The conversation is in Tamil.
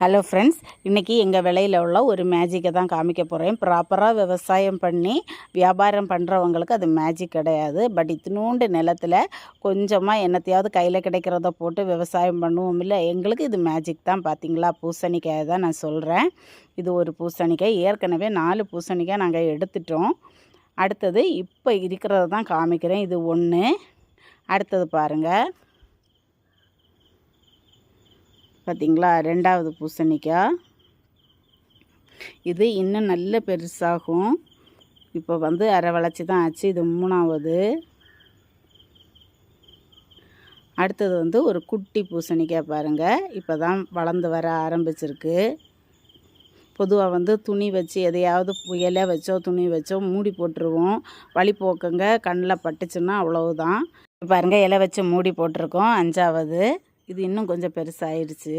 ஹலோ ஃப்ரெண்ட்ஸ், இன்றைக்கி எங்கள் விலையில் உள்ள ஒரு மேஜிக்கை தான் காமிக்க போகிறேன். ப்ராப்பராக விவசாயம் பண்ணி வியாபாரம் பண்ணுறவங்களுக்கு அது மேஜிக் கிடையாது. பட் இத்தினூண்டு நிலத்தில் கொஞ்சமாக என்னத்தையாவது கையில் கிடைக்கிறத போட்டு விவசாயம் பண்ணுவோம் இல்லை, எங்களுக்கு இது மேஜிக் தான். பார்த்திங்களா, பூசணிக்காயை தான் நான் சொல்கிறேன். இது ஒரு பூசணிக்காய். ஏற்கனவே 4 பூசணிக்காய் நாங்கள் எடுத்துட்டோம். அடுத்தது இப்போ இருக்கிறத தான் காமிக்கிறேன். இது ஒன்று. அடுத்தது பாருங்கள், பார்த்திங்களா, 2வது பூசணிக்காய். இது இன்னும் நல்ல பெருசாகும். இப்போ அரை வளர்ச்சி தான் ஆச்சு. இது 3வது. அடுத்தது ஒரு குட்டி பூசணிக்காய் பாருங்கள், இப்போ தான் வளர்ந்து வர ஆரம்பிச்சிருக்கு. பொதுவாக துணி வச்சு எதையாவது இலை வச்சோ துணி வச்சோ மூடி போட்டுருவோம். வழிபோக்குங்க கண்ணில் பட்டுச்சுன்னா அவ்வளவுதான். பாருங்கள், இலை வச்சு மூடி போட்டிருக்கோம். 5வது. இது இன்னும் கொஞ்சம் பெருசாகிடுச்சு.